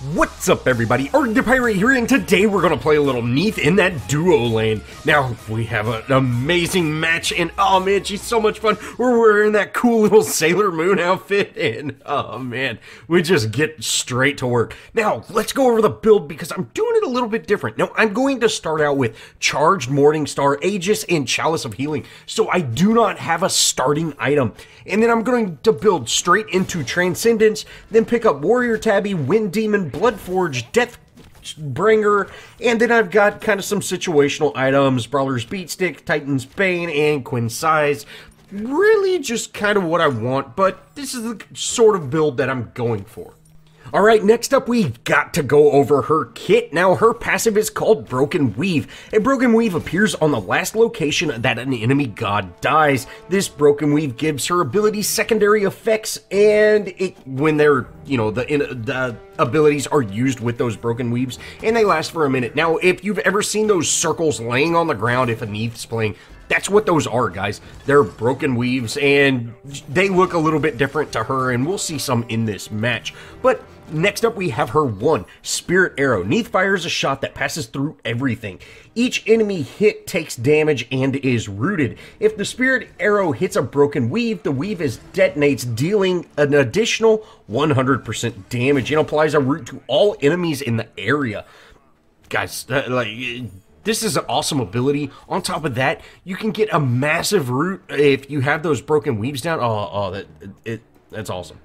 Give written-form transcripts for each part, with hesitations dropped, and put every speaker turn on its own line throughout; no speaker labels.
What's up, everybody? ArrgThePirate here, and today we're gonna play a little Neith in that duo lane. Now, we have an amazing match, and oh man, she's so much fun. We're wearing that cool little Sailor Moon outfit, and oh man, we just get straight to work. Now, let's go over the build, because I'm doing it a little bit different. Now, I'm going to start out with Charged Morningstar, Aegis, and Chalice of Healing, so I do not have a starting item. And then I'm going to build straight into Transcendence, then pick up Warrior Tabby, Wind Demon, Bloodforge, Deathbringer, and then I've got kind of some situational items, Brawler's Beatstick, Titan's Bane, and Quinn Size. Really just kind of what I want, but this is the sort of build that I'm going for. Alright, next up we've got to go over her kit. Now, her passive is called Broken Weave. A Broken Weave appears on the last location that an enemy god dies. This Broken Weave gives her abilities secondary effects, and when they're, the abilities are used with those Broken Weaves, and they last for a minute. Now, if you've ever seen those circles laying on the ground if a Neith's playing, that's what those are, guys. They're Broken Weaves, and they look a little bit different to her, and we'll see some in this match. But next up, we have her one, Spirit Arrow. Neith fires a shot that passes through everything. Each enemy hit takes damage and is rooted. If the Spirit Arrow hits a Broken Weave, the weave detonates, dealing an additional 100% damage, and applies a root to all enemies in the area. Guys, this is an awesome ability. On top of that, you can get a massive root if you have those Broken Weaves down. That's awesome.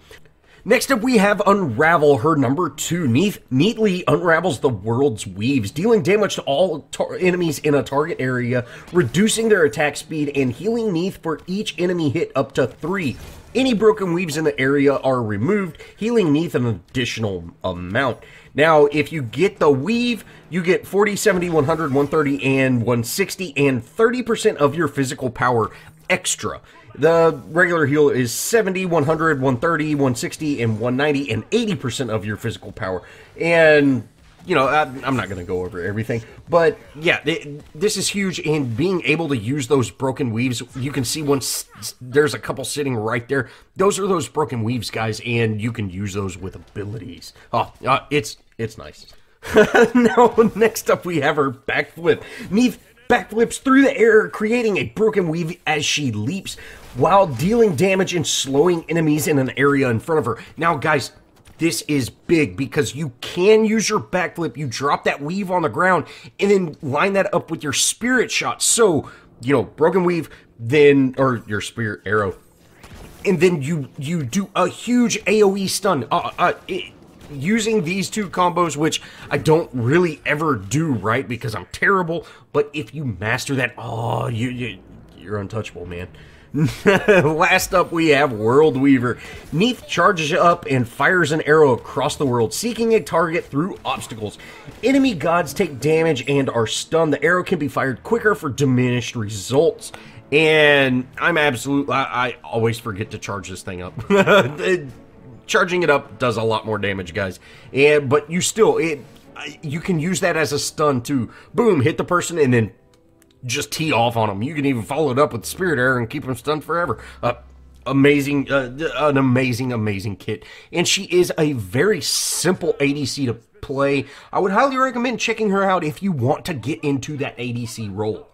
Next up, we have Unravel, her number 2. Neith neatly unravels the world's weaves, dealing damage to all enemies in a target area, reducing their attack speed, and healing Neith for each enemy hit up to 3. Any Broken Weaves in the area are removed, healing Neith an additional amount. Now, if you get the weave, you get 40, 70, 100, 130, and 160, and 30% of your physical power extra. The regular heal is 70, 100, 130, 160, and 190, and 80% of your physical power. And, I'm not going to go over everything. But, yeah, this is huge, and being able to use those Broken Weaves, you can see once there's a couple sitting right there. Those are those Broken Weaves, guys, and you can use those with abilities. It's nice. Now, next up, we have her Backflip. Neith backflips through the air, creating a Broken Weave as she leaps, while dealing damage and slowing enemies in an area in front of her. Now, guys, this is big because you can use your backflip. You drop that weave on the ground and then line that up with your spirit shot. So, Broken Weave, or your Spirit Arrow, and then you do a huge AoE stun. Using these two combos, which I don't really ever do, right, because I'm terrible, but if you master that, you're untouchable, man. Last up, we have World Weaver. Neith charges up and fires an arrow across the world, seeking a target through obstacles. Enemy gods take damage and are stunned. The arrow can be fired quicker for diminished results. And I always forget to charge this thing up. Charging it up does a lot more damage, guys. But you can use that as a stun to, boom, hit the person and then just tee off on them. You can even follow it up with Spirit Arrow and keep them stunned forever. Amazing, an amazing kit. And she is a very simple ADC to play. I would highly recommend checking her out if you want to get into that ADC role.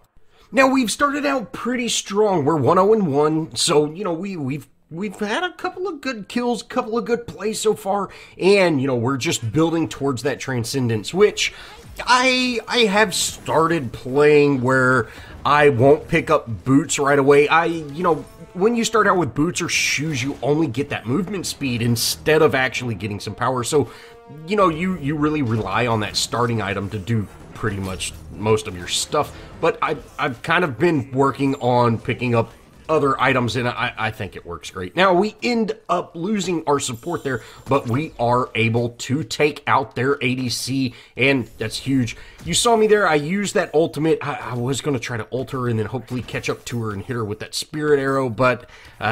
Now, we've started out pretty strong. We're 1-0-1, so, We've had a couple of good kills, a couple of good plays so far, and, we're just building towards that Transcendence, which I have started playing where I won't pick up boots right away. When you start out with boots or shoes, you only get that movement speed instead of actually getting some power, so, you really rely on that starting item to do pretty much most of your stuff, but I've kind of been working on picking up other items, and I think it works great. Now, we end up losing our support there, but we are able to take out their ADC, and that's huge. You saw me there. I used that ultimate. I was going to try to ult her and then hopefully catch up to her and hit her with that Spirit Arrow, but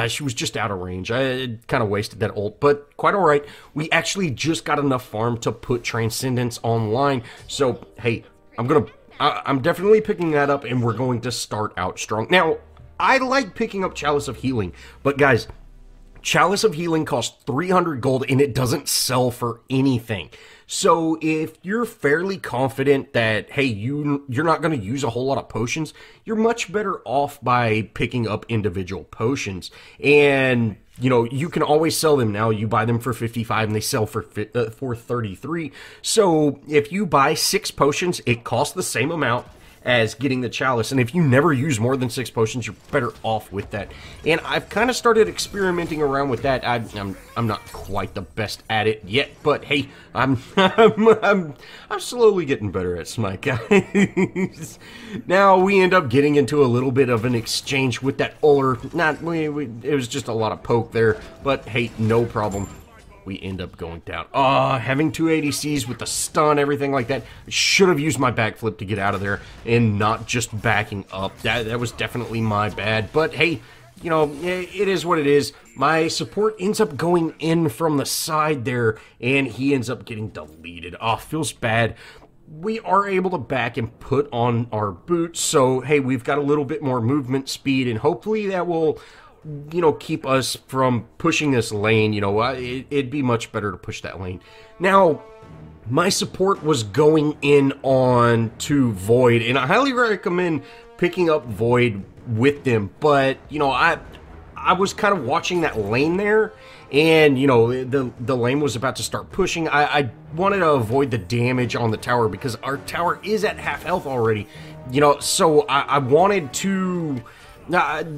she was just out of range. I kind of wasted that ult, but quite all right. We actually just got enough farm to put Transcendence online, so hey, I'm definitely picking that up, and we're going to start out strong. Now, I like picking up Chalice of Healing, but guys, Chalice of Healing costs 300 gold and it doesn't sell for anything. So if you're fairly confident that, hey, you're not going to use a whole lot of potions, you're much better off by picking up individual potions. And, you know, you can always sell them now. You buy them for 55 and they sell for 33. So if you buy 6 potions, it costs the same amount as getting the chalice, and if you never use more than 6 potions, you're better off with that. And I've kind of started experimenting around with that. I'm not quite the best at it yet, but hey, I'm slowly getting better at Smite, guys. Now we end up getting into a little bit of an exchange with that Uller. It was just a lot of poke there, but hey, no problem. We end up going down. Having 2 ADCs with the stun, everything like that. I should have used my backflip to get out of there and not just backing up. That was definitely my bad. But hey, you know, it is what it is. My support ends up going in from the side there, and he ends up getting deleted. Feels bad. We are able to back and put on our boots, so hey, we've got a little bit more movement speed, and hopefully that will, you know, keep us from pushing this lane. You know, it'd be much better to push that lane. Now, my support was going in on to Void, and I highly recommend picking up Void with them, but, you know, I was kind of watching that lane there, and, you know, the lane was about to start pushing. I wanted to avoid the damage on the tower because our tower is at half health already, you know, so I wanted to...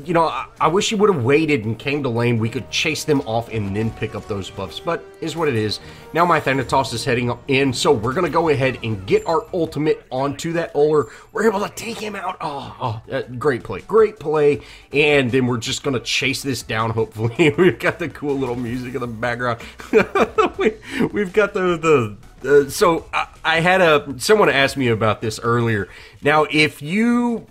you know, I wish he would have waited and came to lane. We could chase them off and then pick up those buffs, but is what it is. Now my Thanatos is heading in, so we're going to go ahead and get our ultimate onto that Uller. We're able to take him out. Great play. Great play. And then we're just going to chase this down, hopefully. We've got the cool little music in the background. We've got so I had someone asked me about this earlier. Now, if you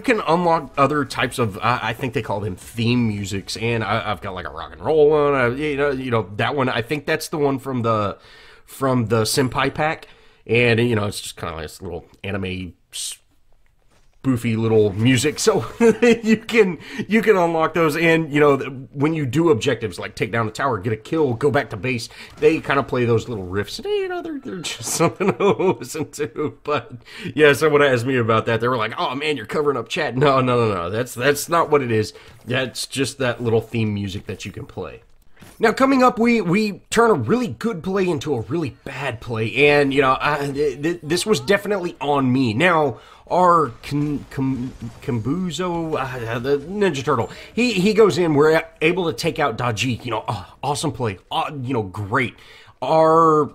can unlock other types of, I think they call them theme musics, and I've got like a rock and roll one, you know that one. I think that's the one from the Senpai pack, and you know it's just kind of like this little anime spoofy little music. So you can unlock those, and you know when you do objectives like take down a tower, get a kill, go back to base, they kind of play those little riffs. And, you know, they're just something to listen to. But yeah, someone asked me about that. They were like, "Oh man, you're covering up chat." No. That's not what it is. That's just that little theme music that you can play. Now, coming up, we turn a really good play into a really bad play, and, you know, this was definitely on me. Now, our Kambuzo, the Ninja Turtle, he goes in, we're able to take out Dajik, you know, awesome play, you know, great. The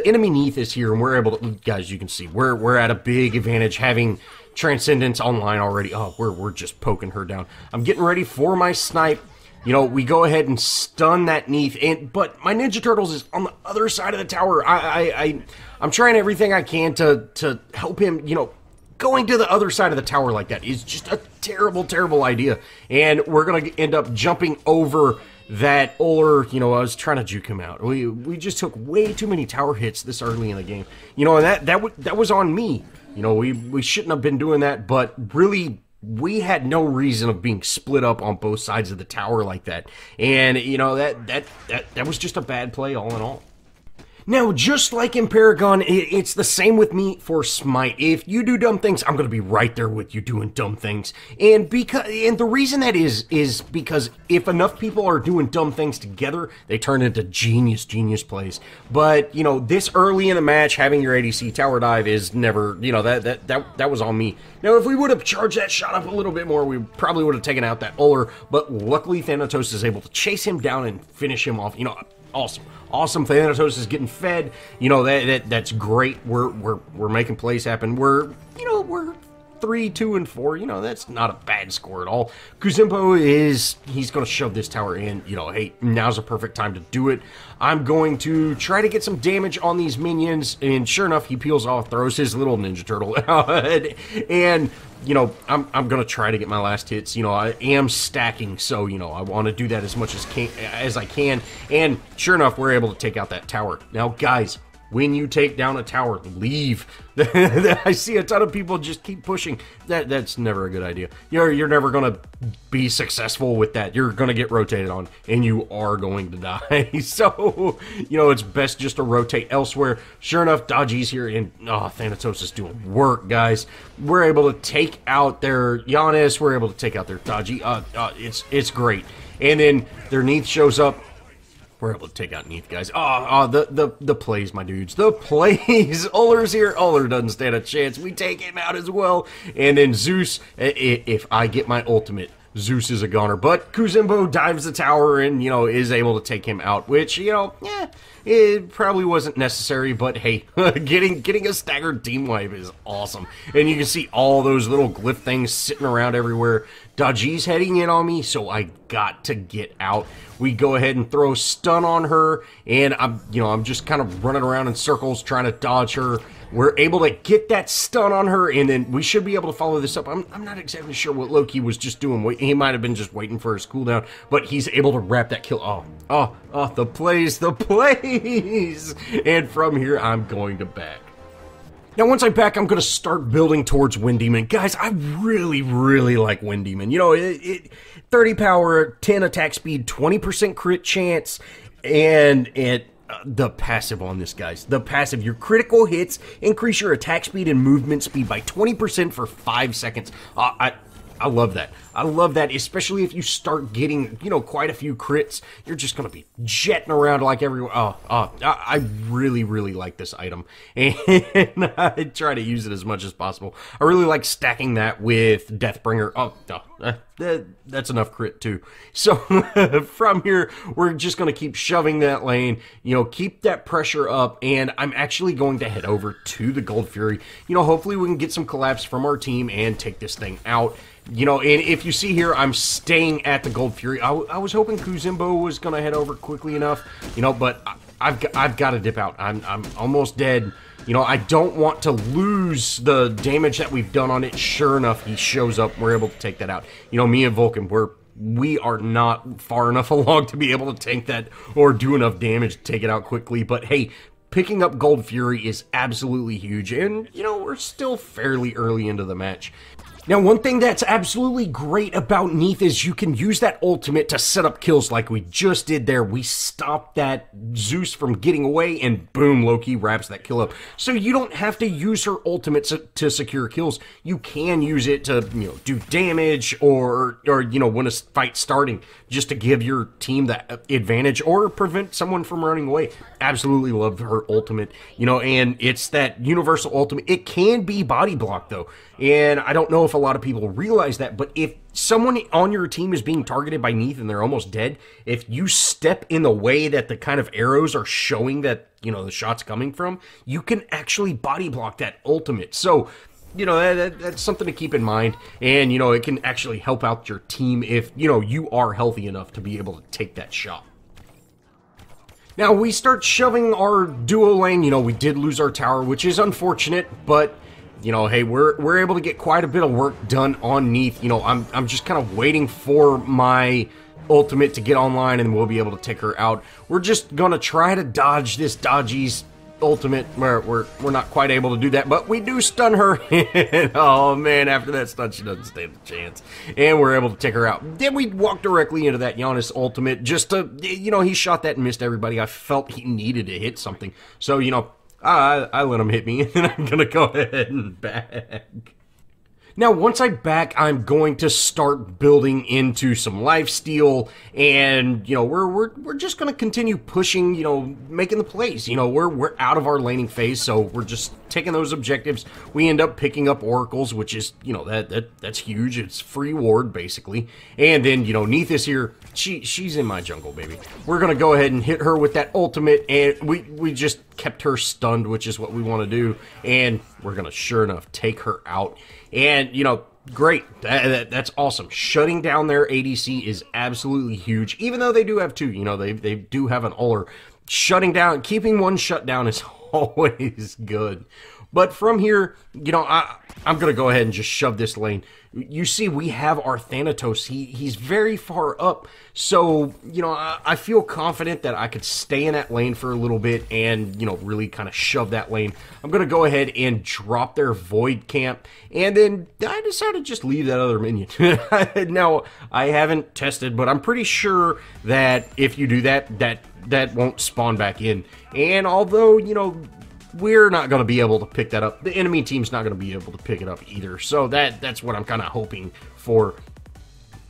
enemy Neith is here, and we're able to, guys, you can see, we're at a big advantage having Transcendence online already. We're just poking her down. I'm getting ready for my snipe. You know, we go ahead and stun that Neith, but my Ninja Turtles is on the other side of the tower. I'm trying everything I can to help him. You know, going to the other side of the tower like that is just a terrible, terrible idea. And we're gonna end up jumping over that Uller. You know, I was trying to juke him out. We just took way too many tower hits this early in the game. You know, and that was on me. You know, we shouldn't have been doing that, but really, we had no reason of being split up on both sides of the tower like that. And, you know, that was just a bad play all in all. Now, just like in Paragon, it's the same with me for Smite. If you do dumb things, I'm going to be right there with you doing dumb things. And the reason that is because if enough people are doing dumb things together, they turn into genius plays. But, you know, this early in the match, having your ADC tower dive is never, you know, that was on me. Now, if we would have charged that shot up a little bit more, we probably would have taken out that Uller. But luckily, Thanatos is able to chase him down and finish him off. You know, awesome. Thanatos is getting fed. You know, that's great. We're making plays happen. We're 3, 2, and 4. You know, that's not a bad score at all. Kuzempo he's going to shove this tower in. You know, hey, now's a perfect time to do it. I'm going to try to get some damage on these minions, and sure enough, he peels off, throws his little Ninja Turtle out, and you know, I'm going to try to get my last hits. You know, I am stacking, so, you know, I want to do that as much as I can, and sure enough, we're able to take out that tower. Now, guys, when you take down a tower, leave. I see a ton of people just keep pushing. That's never a good idea. You're never gonna be successful with that. You're gonna get rotated on, and you are going to die. So, you know, it's best just to rotate elsewhere. Sure enough, Dodgy's here, and Thanatos is doing work, guys. We're able to take out their Giannis. We're able to take out their Dodgy. It's great. And then their Neith shows up. We're able to take out Neith, guys. The plays, my dudes. The plays. Uller's here. Uller doesn't stand a chance. We take him out as well. And then Zeus, if I get my ultimate, Zeus is a goner. But Kuzimbo dives the tower and, you know, is able to take him out, which, you know, it probably wasn't necessary, but hey, getting a staggered team wipe is awesome. And you can see all those little glyph things sitting around everywhere. Dodgy's heading in on me, so I got to get out. We go ahead and throw stun on her, and I'm just kind of running around in circles trying to dodge her. We're able to get that stun on her, and then we should be able to follow this up. I'm not exactly sure what Loki was just doing. He might have been just waiting for his cooldown, but he's able to wrap that kill. The plays. And from here, I'm going to back. Now, once I'm back, I'm going to start building towards Wind Demon. Guys, I really, really like Wind Demon. You know, 30 power, 10 attack speed, 20% crit chance, and the passive on this, guys. The passive, your critical hits increase your attack speed and movement speed by 20% for 5 seconds. I love that. I love that, especially if you start getting, you know, quite a few crits. You're just going to be jetting around like everywhere. I really, really like this item, and I try to use it as much as possible. I really like stacking that with Deathbringer. That's enough crit too. So from here, we're just going to keep shoving that lane, you know, keep that pressure up, and I'm actually going to head over to the Gold Fury. You know, hopefully we can get some collapse from our team and take this thing out. You know, and if you see here, I'm staying at the Gold Fury. I was hoping Kuzimbo was going to head over quickly enough, you know, but I've got to dip out. I'm almost dead. You know, I don't want to lose the damage that we've done on it. Sure enough, he shows up. We're able to take that out. You know, me and Vulcan, we are not far enough along to be able to tank that or do enough damage to take it out quickly. But hey, picking up Gold Fury is absolutely huge. And, you know, we're still fairly early into the match. Now, one thing that's absolutely great about Neith is you can use that ultimate to set up kills like we just did there. We stopped that Zeus from getting away, and boom, Loki wraps that kill up. So you don't have to use her ultimate to secure kills. You can use it to, you know, do damage or you know, when a fight's starting, just to give your team that advantage or prevent someone from running away. Absolutely love her ultimate, you know, and it's that universal ultimate. It can be body block though, and I don't know if a lot of people realize that, but if someone on your team is being targeted by Neith and they're almost dead, if you step in the way that the kind of arrows are showing that, you know, the shot's coming from, you can actually body block that ultimate. So, you know, that's something to keep in mind, and, you know, it can actually help out your team if, you know, you are healthy enough to be able to take that shot. Now, we start shoving our duo lane. You know, we did lose our tower, which is unfortunate, but, you know, hey, we're able to get quite a bit of work done on Neith. You know, I'm just kind of waiting for my ultimate to get online, and we'll be able to take her out. We're just gonna try to dodge this Dodgy's ultimate. We're not quite able to do that, but we do stun her. Oh man, after that stun, she doesn't stand a chance, and we're able to take her out. Then we walk directly into that Giannis ultimate, just to, you know, he shot that and missed everybody. I felt he needed to hit something, so, you know, I let him hit me, and then I'm gonna go ahead and back. Now, once I'm back, I'm going to start building into some lifesteal, and, you know, we're just going to continue pushing, you know, making the plays. You know, we're out of our laning phase, so we're just taking those objectives. We end up picking up oracles, which is, you know, that's huge. It's free ward, basically. And then, you know, Neith is here. She's in my jungle, baby. We're going to go ahead and hit her with that ultimate, and we just kept her stunned, which is what we want to do, and we're going to, sure enough, take her out. And, you know, great. That's awesome. Shutting down their ADC is absolutely huge, even though they do have two. You know, they do have an Uller. Shutting down, keeping one shut down is always good. But from here, you know, I'm going to go ahead and just shove this lane. you see we have our Thanatos. He's very far up, so, you know, I feel confident that I could stay in that lane for a little bit and, you know, really kind of shove that lane. I'm going to go ahead and drop their Void Camp, and then I decided to just leave that other minion. Now, I haven't tested, but I'm pretty sure that if you do that, that won't spawn back in. And although, you know, we're not going to be able to pick that up, the enemy team's not going to be able to pick it up either. So that's what I'm kind of hoping for.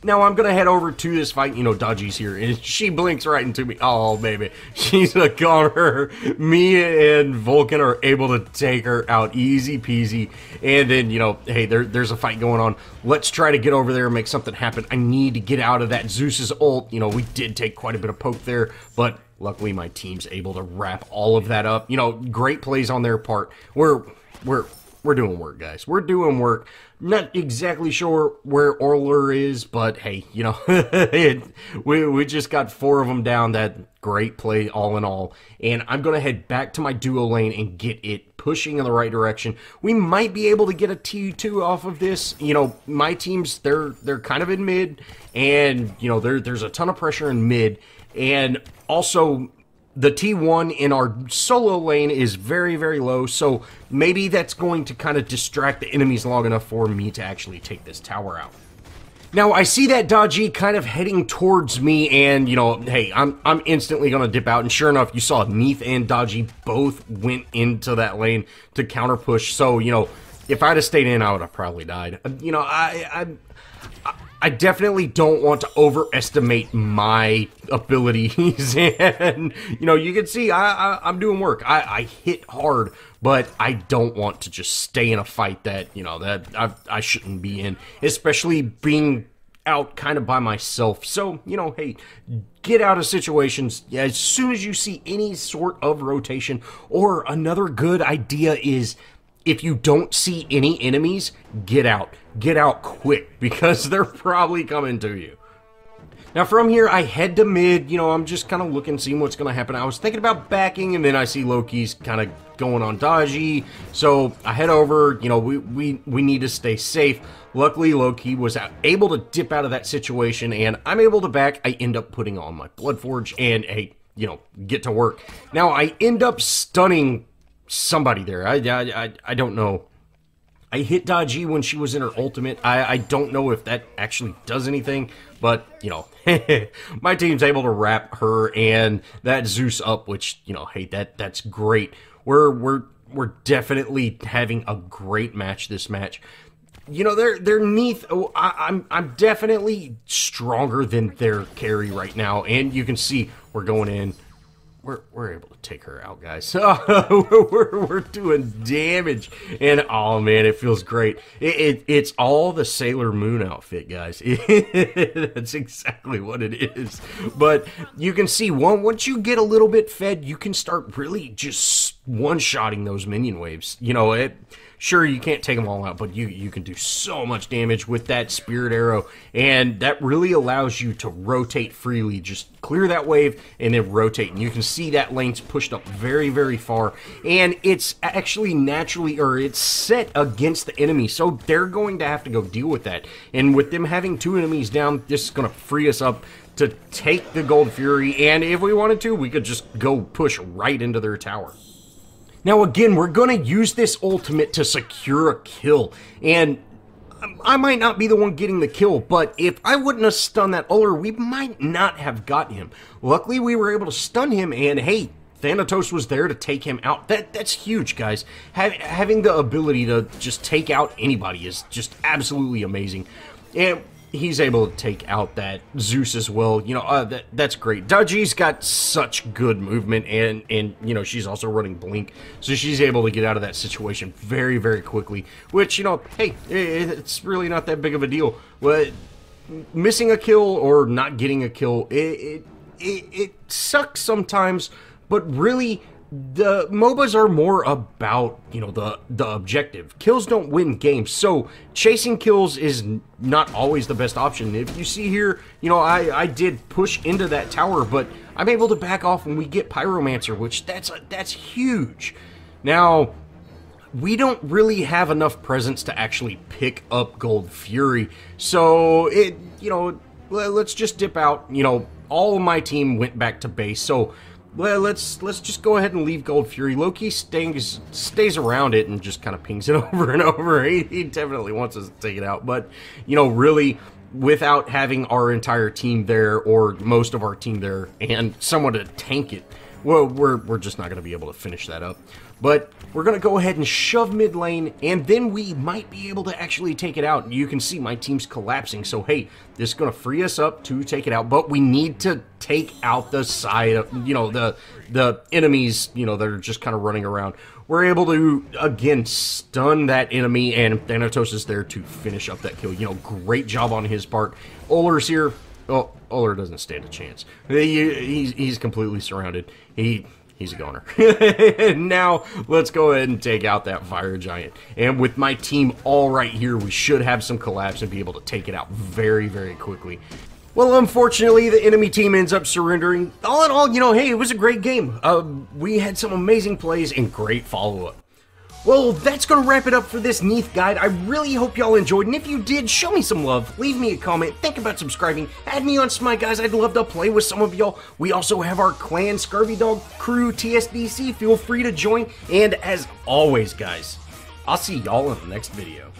Now I'm going to head over to this fight. You know, Dodgy's here, and she blinks right into me. Oh, baby. She's a goner. Me and Vulcan are able to take her out easy peasy. And then, you know, hey, there's a fight going on. Let's try to get over there and make something happen. I need to get out of that Zeus's ult. You know, we did take quite a bit of poke there, but luckily my team's able to wrap all of that up. You know, great plays on their part. We're doing work, guys. We're doing work. Not exactly sure where Orler is, but hey, you know, we just got 4 of them down. That great play all in all. And I'm going to head back to my duo lane and get it pushing in the right direction. We might be able to get a T2 off of this. You know, my teams, they're kind of in mid, and, you know, there's a ton of pressure in mid. And also, the T1 in our solo lane is very, very low, so maybe that's going to kind of distract the enemies long enough for me to actually take this tower out. Now, I see that Dodgy kind of heading towards me, and, you know, hey, I'm instantly going to dip out, and sure enough, you saw Neith and Dodgy both went into that lane to counter push, so, you know, if I'd have stayed in, I would have probably died. You know, I definitely don't want to overestimate my abilities, and, you know, you can see I'm doing work. I hit hard, but I don't want to just stay in a fight that, you know, that I shouldn't be in, especially being out kind of by myself. So, you know, hey, get out of situations as soon as you see any sort of rotation. Or another good idea is, if you don't see any enemies, get out. Get out quick, because they're probably coming to you. Now from here, I head to mid. You know, I'm just kind of looking, seeing what's going to happen. I was thinking about backing, and then I see Loki's kind of going on Dodgy. So I head over. You know, we need to stay safe. Luckily, Loki was able to dip out of that situation, and I'm able to back. I end up putting on my Bloodforge, and, hey, you know, get to work. Now, I end up stunning somebody there. I don't know. I hit Dodgy when she was in her ultimate. I don't know if that actually does anything, but, you know, my team's able to wrap her and that Zeus up, which, you know, hey, that's great. We're definitely having a great match this match. You know, they're Neith. Oh, I'm definitely stronger than their carry right now, and you can see we're going in. We're able to take her out, guys. We're doing damage, and oh man, it feels great. It's all the Sailor Moon outfit, guys. That's exactly what it is. But you can see, once you get a little bit fed, you can start really just one-shotting those minion waves. You know, sure, you can't take them all out, but you can do so much damage with that Spirit Arrow, and that really allows you to rotate freely. Just clear that wave and then rotate, and you can see that lane's pushed up very, very far, and it's actually naturally, or it's set against the enemy, so they're going to have to go deal with that. And with them having 2 enemies down, this is going to free us up to take the Gold Fury, and if we wanted to, we could just go push right into their tower. Now again, we're going to use this ultimate to secure a kill, and I might not be the one getting the kill, but if I wouldn't have stunned that Uller, we might not have gotten him. Luckily, we were able to stun him, and hey, Thanatos was there to take him out. That's huge, guys. Having the ability to just take out anybody is just absolutely amazing. And he's able to take out that Zeus as well. You know, that's great. Dodgy's got such good movement, and you know, she's also running Blink, so she's able to get out of that situation very, very quickly, which, you know, hey, it's really not that big of a deal. Well, missing a kill or not getting a kill, it sucks sometimes, but really, the MOBAs are more about, you know, the objective. Kills don't win games, so chasing kills is not always the best option. If you see here, you know, I did push into that tower, but I'm able to back off when we get Pyromancer, which that's huge. Now, we don't really have enough presence to actually pick up Gold Fury. So, let's just dip out. All of my team went back to base, so let's just go ahead and leave Gold Fury. Loki stays around it and just kind of pings it over and over. He definitely wants us to take it out, but, really, without having our entire team there, or most of our team there, and someone to tank it, well, we're just not going to be able to finish that up. But we're going to go ahead and shove mid lane, and then we might be able to actually take it out. You can see my team's collapsing, so hey, this is going to free us up to take it out, but we need to take out the side of, the enemies, that are just kind of running around. We're able to, again, stun that enemy, and Thanatos is there to finish up that kill. Great job on his part. Oler's here. Oh, Oler doesn't stand a chance. He's completely surrounded. He's a goner. Now, let's go ahead and take out that fire giant. And with my team all right here, we should have some collapse and be able to take it out very, very quickly. Well, unfortunately, the enemy team ends up surrendering. All in all, hey, it was a great game. We had some amazing plays and great follow-up. Well, that's going to wrap it up for this Neith guide. I really hope y'all enjoyed, and if you did, show me some love. Leave me a comment. Think about subscribing. Add me on Smite, guys. I'd love to play with some of y'all. We also have our clan, Scurvy Dog Crew, TSDC. Feel free to join. And as always, guys, I'll see y'all in the next video.